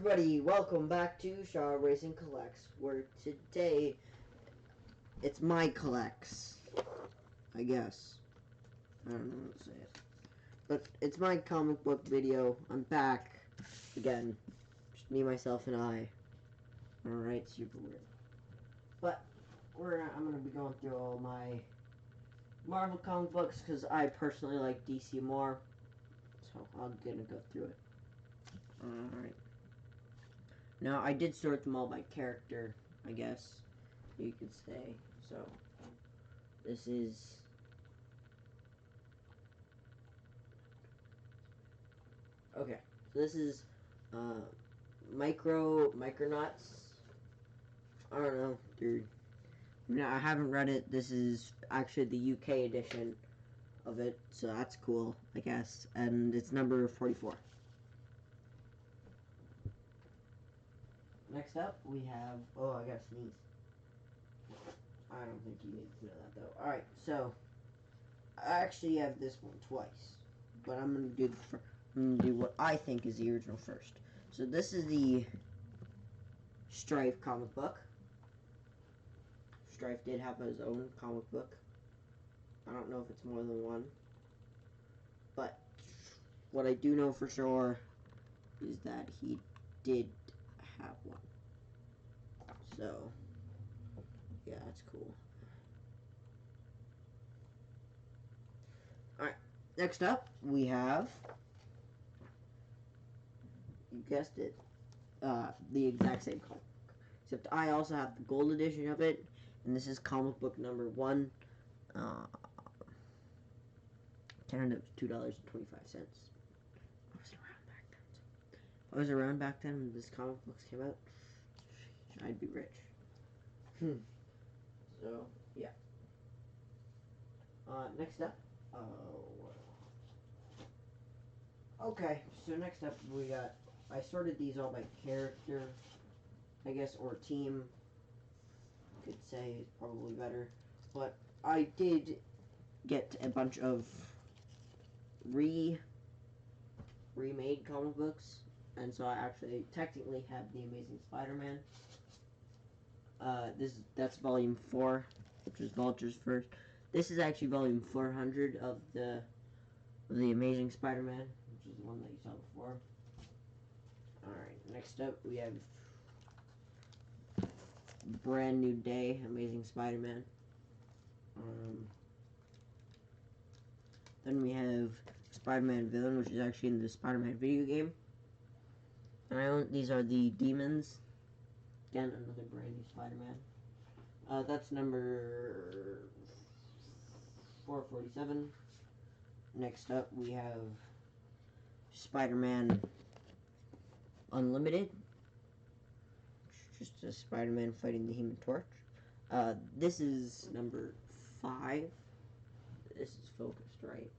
everybody, welcome back to Shaw Racing Collects, where today it's my collects, I guess. I don't know what to say it. But it's my comic book video. I'm back again. Just me, myself, and I. Alright, super weird. But I'm gonna be going through all my Marvel comic books because I personally like DC more. So I'm gonna go through it. Alright. Now, I did sort them all by character, I guess you could say. So, this is... Okay, so this is Micronauts. I don't know, dude. I haven't read it. This is actually the UK edition of it, so that's cool, I guess. And it's number 44. Next up, we have... Oh, I gotta sneeze. I don't think you need to know that, though. Alright, so... I actually have this one twice. But I'm gonna do what I think is the original first. So this is the Strife comic book. Strife did have his own comic book. I don't know if it's more than one. But what I do know for sure is that he did have one. So, yeah, that's cool. Alright, next up, we have, you guessed it, the exact same comic book. Except I also have the gold edition of it, and this is comic book number 1. And it was $2.25. I was around back then when this comic books came out. I'd be rich. So, yeah. Next up. Okay, so next up we got... I sorted these all by character, I guess, or team. You could say is probably better. But I did get a bunch of remade comic books. And so I actually technically have the Amazing Spiderman. That's volume 4, which is Vulture's first. This is actually volume 400 of the Amazing Spiderman, which is the one that you saw before. Alright, next up we have Brand New Day, Amazing Spider-Man. Then we have Spider-Man Villain, which is actually in the Spider-Man video game. And these are the Demons. Again, another brand new Spider-Man. That's number 447. Next up, we have Spider-Man Unlimited. Just a Spider-Man fighting the Human Torch. This is number 5. This is focused, right?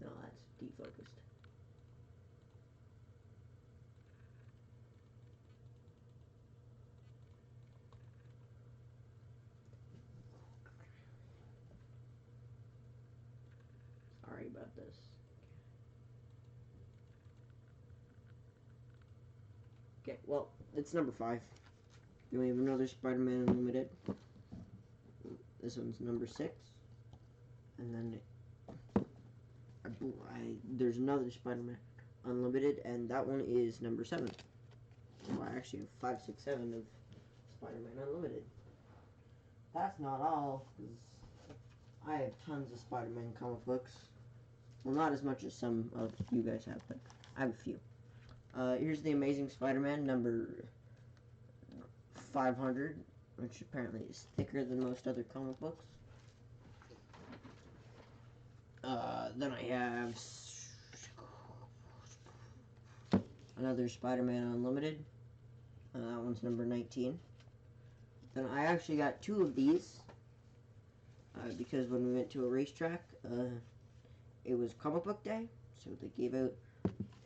No, that's defocused. Sorry about this. Okay, well, it's number 5. Then we have another Spider-Man Unlimited. This one's number 6. And then there's another Spider-Man Unlimited, and that one is number 7. So I actually have 5, 6, 7 of Spider-Man Unlimited. That's not all, because I have tons of Spider-Man comic books. Well, not as much as some of you guys have, but I have a few. Here's the Amazing Spider-Man, number 500, which apparently is thicker than most other comic books. Then I have another Spider-Man Unlimited. That one's number 19. Then I actually got 2 of these, because when we went to a racetrack, it was comic book day, so they gave out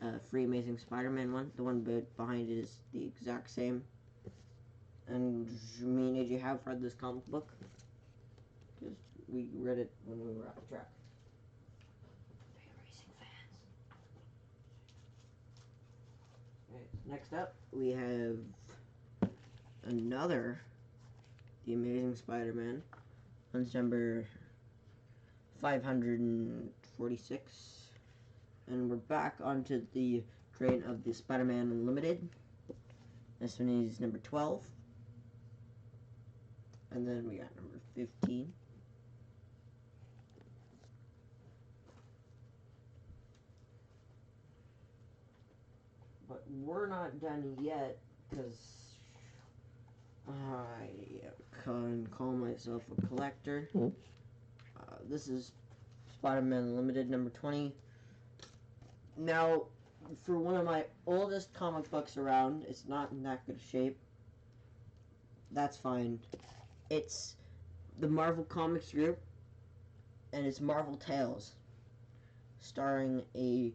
a free Amazing Spider-Man one. The one behind it is the exact same. And me and AJ have read this comic book, because we read it when we were at the track. Are you racing fans? next up we have another The Amazing Spider-Man. One's number 546. And we're back onto the train of the Spider-Man Unlimited. This one is number 12. And then we got number 15. But we're not done yet, because I can call myself a collector. This is Spider-Man Unlimited number 20. Now, for one of my oldest comic books around, it's not in that good a shape. That's fine. It's the Marvel Comics group, and it's Marvel Tales, starring a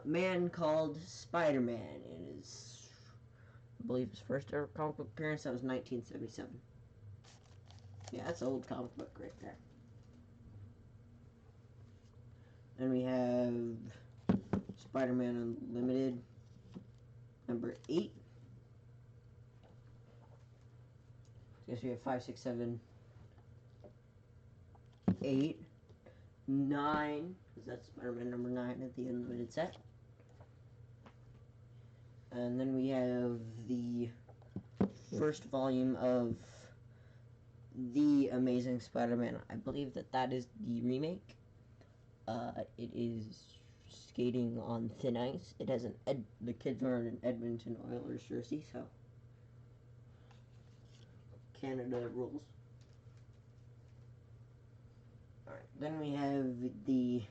man called Spider-Man. It is, I believe, his first ever comic book appearance. That was 1977. Yeah, that's an old comic book right there. Then we have Spider-Man Unlimited, number 8. I guess we have 5, 6, 7, 8, 9, because that's Spider-Man number 9 at the Unlimited set. And then we have the first volume of The Amazing Spider-Man. I believe that is the remake. It is skating on thin ice. It has the kids wearing an Edmonton Oilers jersey, so Canada rules. Alright, then we have the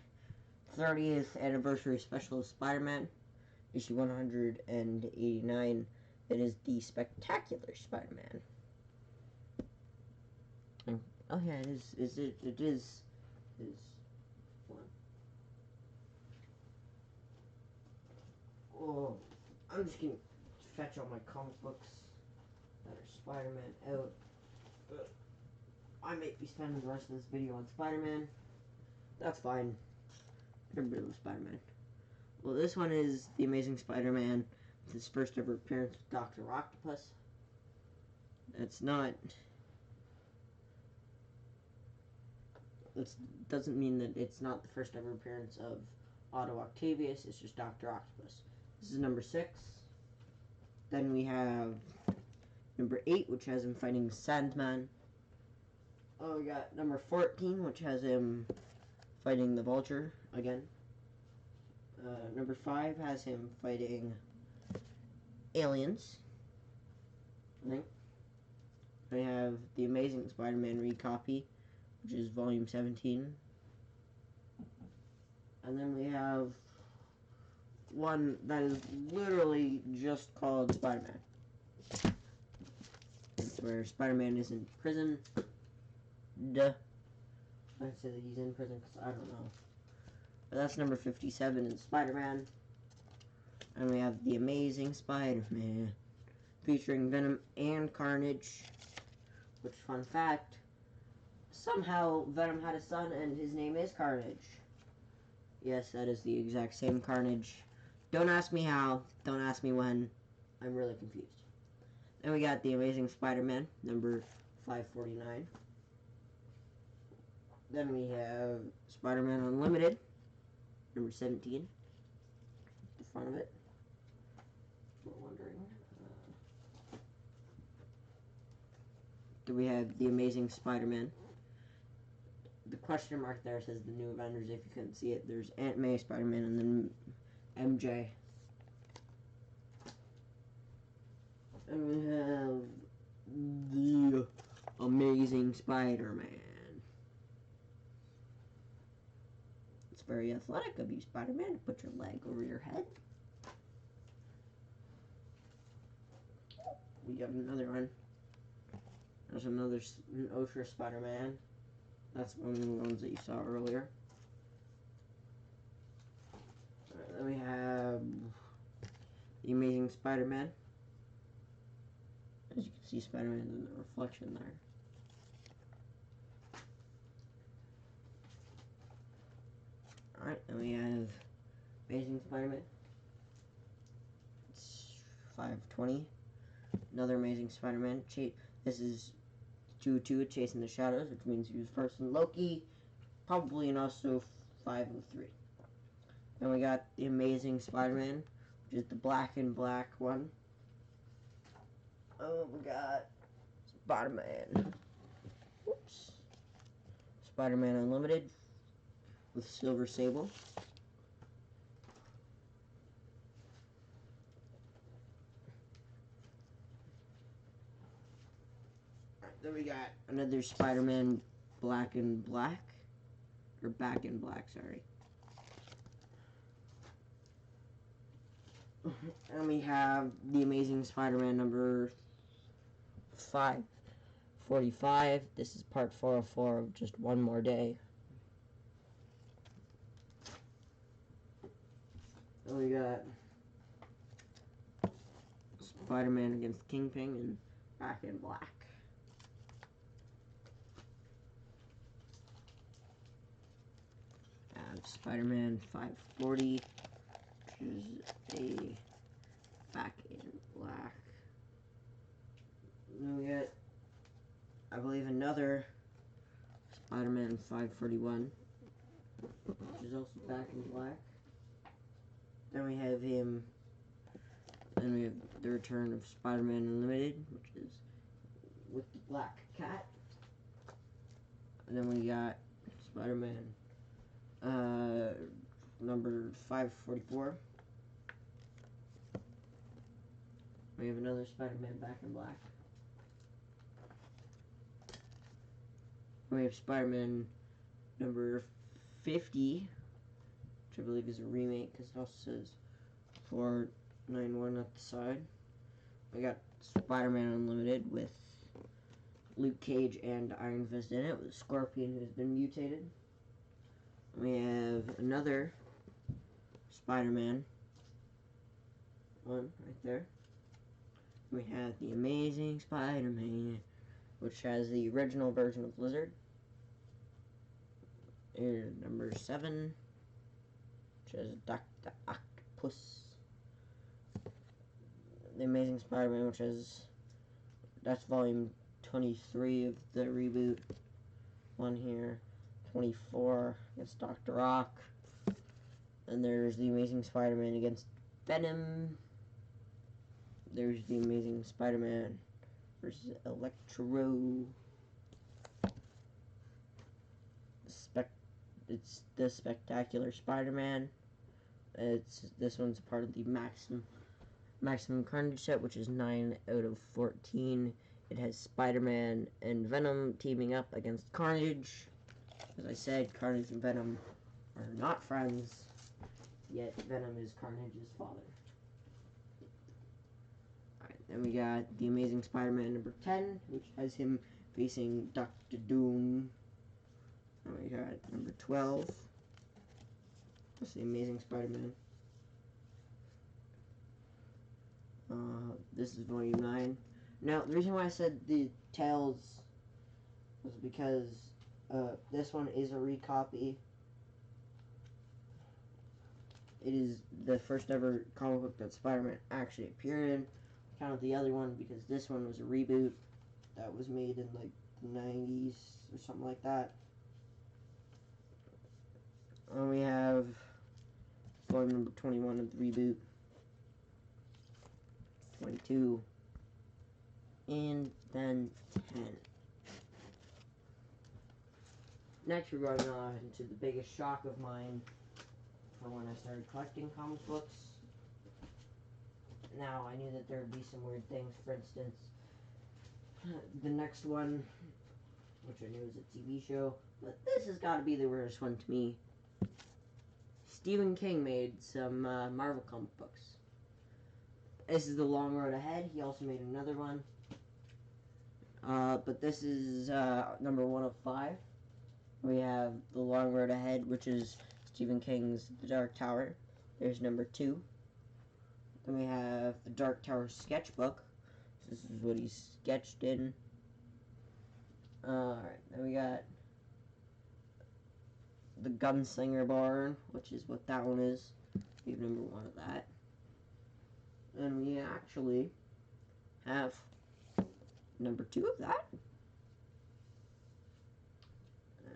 30th anniversary special of Spider-Man, issue 189. It is the Spectacular Spider-Man. Oh yeah, it is one. Oh, I'm just gonna fetch all my comic books that are Spider-Man out. I might be spending the rest of this video on Spider-Man. That's fine. Everybody loves Spider-Man. Well, this one is The Amazing Spider-Man with his first ever appearance with Dr. Octopus. It's not... It doesn't mean that it's not the first ever appearance of Otto Octavius. It's just Dr. Octopus. This is number 6. Then we have number 8, which has him fighting Sandman. Oh, we got number 14, which has him fighting the Vulture again. Number 5 has him fighting aliens, I think. We have the Amazing Spider-Man recopy, which is volume 17. And then we have one that is literally just called Spider-Man. It's where Spider-Man is in prison. Duh. I'd say that he's in prison because I don't know. But that's number 57 in Spider-Man. And we have the Amazing Spider-Man, featuring Venom and Carnage. Which, fun fact, somehow Venom had a son and his name is Carnage. Yes, that is the exact same Carnage. Don't ask me how, don't ask me when. I'm really confused. Then we got the Amazing Spider-Man, number 549. Then we have Spider-Man Unlimited, number 17. The front of it. If we're wondering. Then we have the Amazing Spider-Man. The question mark there says the New Avengers. If you couldn't see it, there's Aunt May, Spider-Man, and then MJ. And we have the Amazing Spider-Man. It's very athletic of you, Spider-Man, to put your leg over your head. We got another one. There's another Osher Spider-Man. That's one of the ones that you saw earlier. Alright, then we have the Amazing Spider-Man. As you can see, Spider-Man in the reflection there. Alright, then we have Amazing Spider-Man. 520. Another Amazing Spider-Man. This is 2-2, Chasing the Shadows, which means he was first in Loki, probably, and also 503. Then we got the Amazing Spider-Man, which is the black and black one. Oh, we got Spider-Man. Whoops. Spider-Man Unlimited with Silver Sable. Then we got another Spider-Man Black and Black. Or Back in Black, sorry. And we have the Amazing Spider-Man number 545. This is part 404 of Just One More Day. And we got Spider-Man against Kingpin and Back in Black. Spider-Man 540, which is a Back in Black. And then we get, I believe, another Spider-Man 541, which is also Back in Black. Then we have him, then we have the return of Spider-Man Unlimited, which is with the Black Cat. And then we got Spider-Man number 544. We have another Spider-Man Back in Black. We have Spider-Man number 50, which I believe is a remake because it also says 491 at the side. We got Spider-Man Unlimited with Luke Cage and Iron Fist in it, with Scorpion who's been mutated. We have another Spider-Man one right there. We have the Amazing Spider-Man, which has the original version of Lizard. Here's number 7, which has Dr. Octopus. The Amazing Spider-Man, which has, that's volume 23 of the reboot one here. 24 against Dr. Ock. And there's the Amazing Spider-Man against Venom. There's the Amazing Spider-Man versus Electro. It's the Spectacular Spider-Man. This one's part of the Maximum Carnage set, which is 9 out of 14. It has Spider-Man and Venom teaming up against Carnage. As I said, Carnage and Venom are not friends, yet Venom is Carnage's father. Alright, then we got the Amazing Spider-Man number 10, which has him facing Dr. Doom. And we got number 12. That's the Amazing Spider-Man. This is volume 9. Now, the reason why I said the Tales was because this one is a recopy. It is the first ever comic book that Spider-Man actually appeared in. I counted the other one because this one was a reboot that was made in like the 90s or something like that. And we have volume number 21 of the reboot, 22, and then 10. Next, we're going on to the biggest shock of mine for when I started collecting comic books. Now, I knew that there would be some weird things. For instance, the next one, which I knew was a TV show, but this has got to be the weirdest one to me. Stephen King made some Marvel comic books. This is The Long Road Ahead. He also made another one. But this is number 1 of 5. We have The Long Road Ahead, which is Stephen King's The Dark Tower. There's number 2. Then we have The Dark Tower Sketchbook. This is what he sketched in. Alright, then we got The Gunslinger Barn, which is what that one is. We have number 1 of that. And we actually have number 2 of that.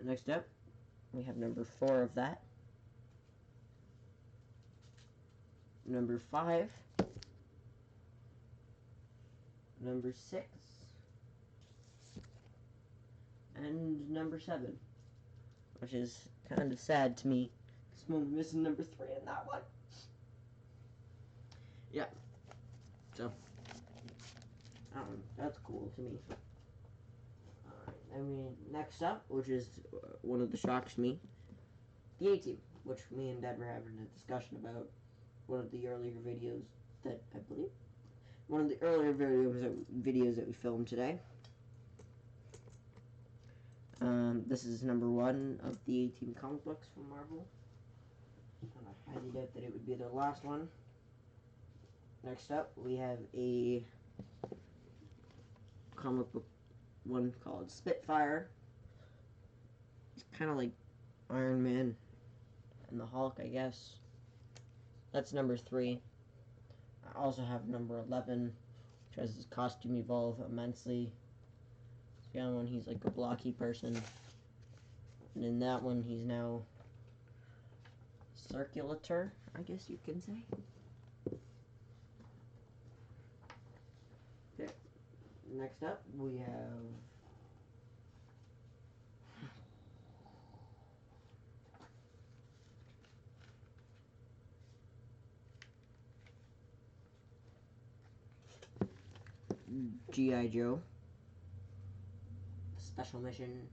Next up, we have number 4 of that. Number 5. Number 6. And number 7. Which is kind of sad to me. Because I'm missing number 3 in that one. Yeah. So, that's cool to me. I mean, next up, which is one of the shocks to me, the A-Team, which me and Dad were having a discussion about one of the earlier videos that, I believe, one of the earlier videos that we filmed today. This is number 1 of the A-Team comic books from Marvel. And I highly doubt that it would be their last one. Next up, we have a comic book one called Spitfire. It's kind of like Iron Man and the Hulk, I guess. That's number 3. I also have number 11, which has his costume evolve immensely. The other one, he's like a blocky person. And in that one, he's now circulator, I guess you can say. Okay. Next up, we have G.I. Joe Special Mission.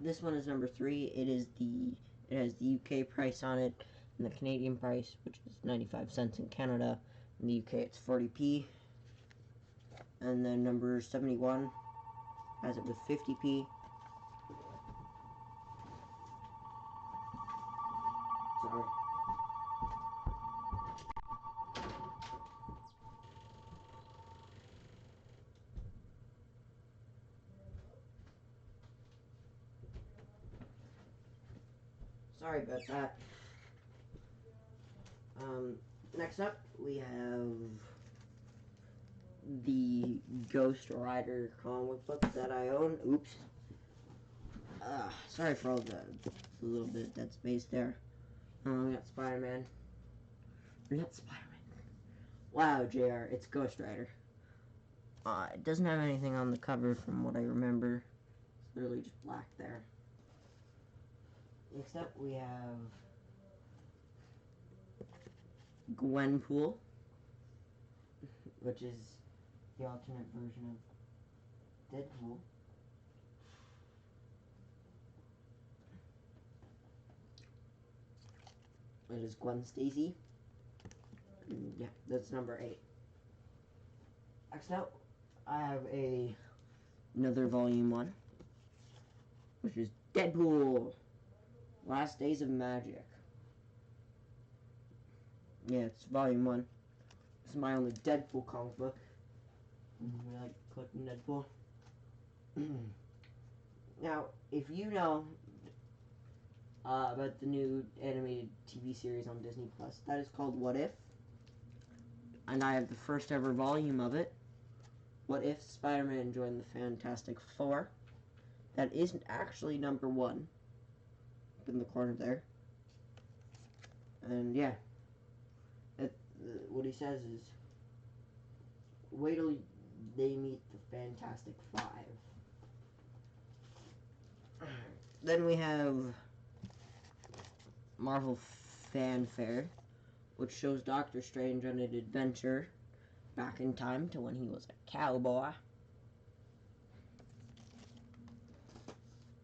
This one is number 3. It has the UK price on it and the Canadian price, which is 95 cents in Canada. In the UK, it's 40p. And then number 71 has it with 50p. Sorry. Sorry about that. Next up, we have the Ghost Rider comic book that I own. Oops. Sorry for all the little bit of dead space there. We got Spider-Man. Not Spider-Man. Wow, JR, it's Ghost Rider. It doesn't have anything on the cover from what I remember. It's literally just black there. Next up, we have Gwenpool, which is the alternate version of Deadpool. It is Gwen Stacy. Yeah, that's number 8. Next up, I have another volume 1, which is Deadpool, Last Days of Magic. Yeah, it's volume 1. This is my only Deadpool comic book. I like collecting Deadpool. Now, if you know about the new animated TV series on Disney Plus, that is called What If? And I have the first ever volume of it. What If Spider-Man joined the Fantastic Four? That isn't actually number 1. Up in the corner there. And yeah. What he says is, wait till they meet the Fantastic Five. Then we have Marvel Fanfare, which shows Doctor Strange on an adventure back in time to when he was a cowboy.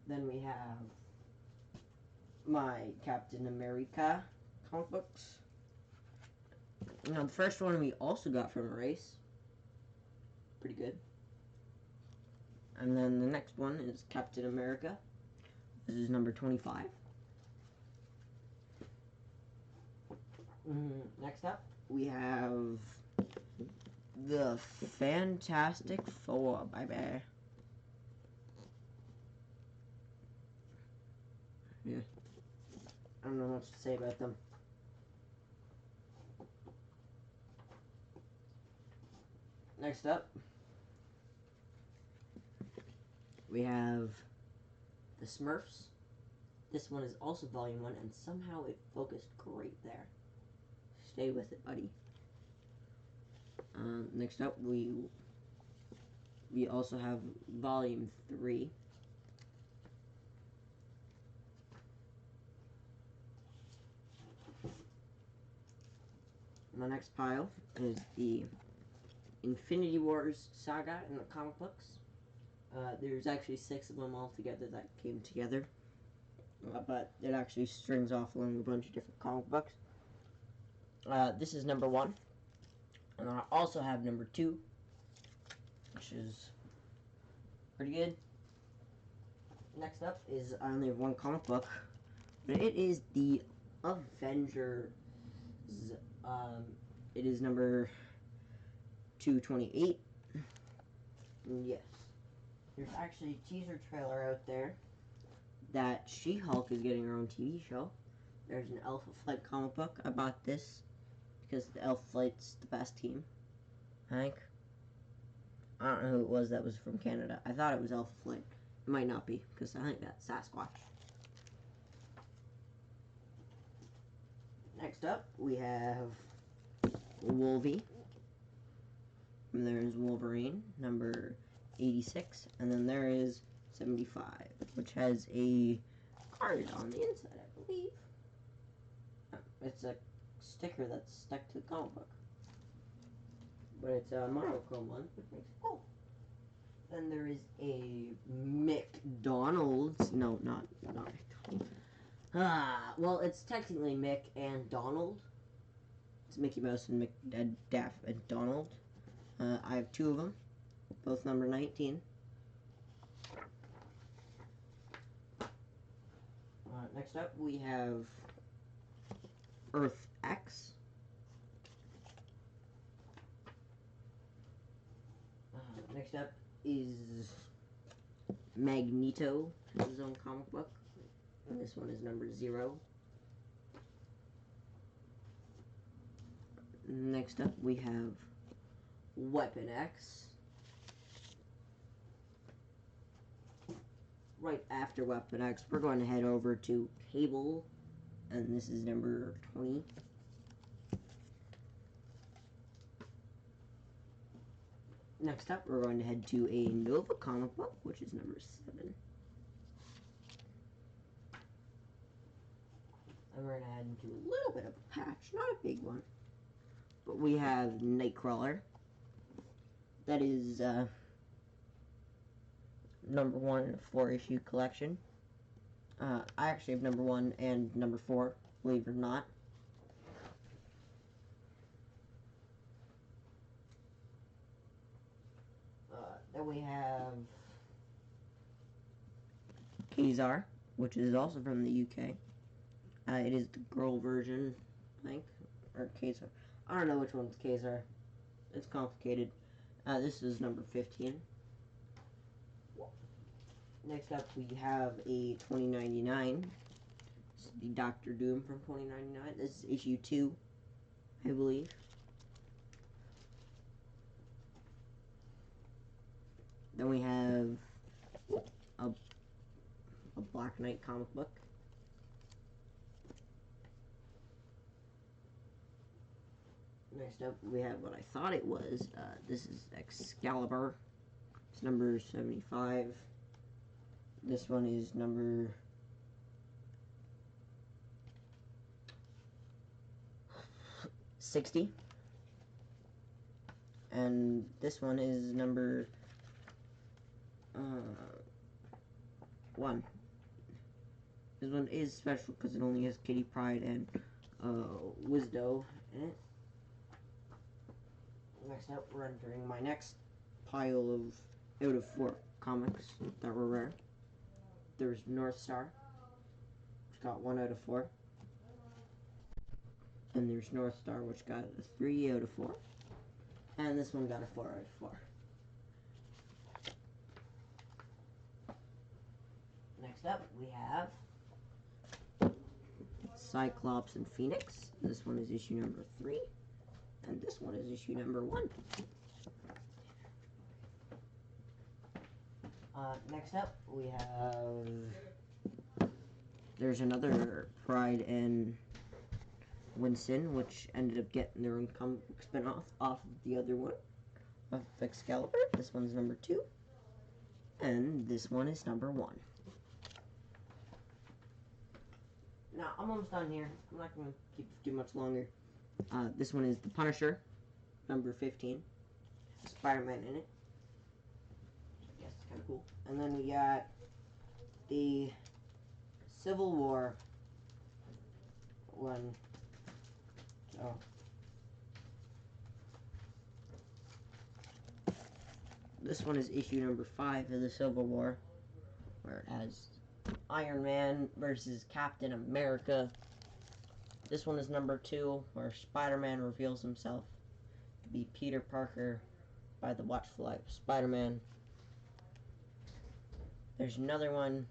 Then we have my Captain America comic books. Now, the first one we also got from a race. Pretty good. And then the next one is Captain America. This is number 25. Next up, we have the Fantastic Four, baby. Yeah. I don't know much to say about them. Next up, we have the Smurfs. This one is also volume 1, and somehow it focused great there. Stay with it, buddy. Next up, we also have volume 3. The next pile is the Infinity Wars Saga in the comic books. There's actually 6 of them all together that came together. But it actually strings off along a bunch of different comic books. This is number 1. And then I also have number 2, which is pretty good. Next up is, I only have one comic book, but it is the Avenger. It is number 228. Yes. There's actually a teaser trailer out there that She-Hulk is getting her own TV show. There's an Alpha Flight comic book. I bought this because the Alpha Flight's the best team, I think. I don't know who it was that was from Canada. I thought it was Alpha Flight. It might not be, because I think that's Sasquatch. Next up, we have Wolvie. And there's Wolverine, number 86. And then there is 75, which has a card on the inside, I believe. It's a sticker that's stuck to the comic book. But it's a monochrome one, which makes it cool. Then there is a McDonald's. No, not McDonald's. Well, it's technically Mick and Donald. It's Mickey Mouse and Daff and Donald. I have 2 of them, both number 19. Next up, we have Earth X. Next up is Magneto, his own comic book. And this one is number 0. Next up, we have Weapon X. Right after Weapon X, we're going to head over to Cable, and this is number 20. Next up, we're going to head to a Nova comic book, which is number 7. And we're going to head into a little bit of a patch, not a big one. But we have Nightcrawler. That is number 1 in a 4-issue collection. I actually have number 1 and number 4, believe it or not. Then we have Kazar, which is also from the UK. It is the girl version, I think, or Kazar. I don't know which one's Kazar. It's complicated. This is number 15. Next up, we have a 2099. This is the Doctor Doom from 2099. This is issue 2, I believe. Then we have a Black Knight comic book. Next up, we have what I thought it was. This is Excalibur. It's number 75. This one is number 60. And this one is number 1. This one is special because it only has Kitty Pryde and Wisdo in it. Next up, we're entering my next pile of out of 4 comics that were rare. There's North Star, which got 1 out of 4. And there's North Star, which got a 3 out of 4. And this one got a 4 out of 4. Next up, we have Cyclops and Phoenix. This one is issue number 3. And this one is issue number 1. Next up, we have... There's another Pride and Winston, which ended up getting their own spin-off off of the other one, of Excalibur. This one's number 2, and this one is number 1. Now, I'm almost done here. I'm not going to keep it too much longer. This one is The Punisher, number 15. Spider-Man in it. I guess it's kind of cool. And then we got the Civil War one. So, this one is issue number 5 of the Civil War, where it has Iron Man versus Captain America. This one is number 2, where Spider-Man reveals himself to be Peter Parker by the watchful eye of Spider-Man. There's another one,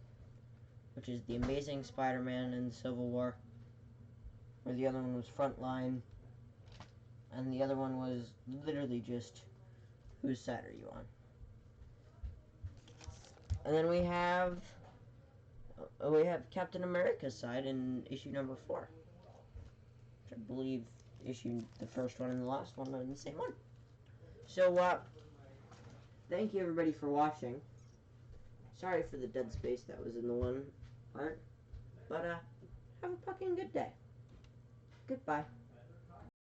which is the Amazing Spiderman in the Civil War, where the other one was Frontline, and the other one was literally just, whose side are you on? And then we have Captain America's side in issue number 4, which I believe the first one and the last one are in the same one. So, thank you everybody for watching. Sorry for the dead space that was in the one part, but, have a fucking good day. Goodbye.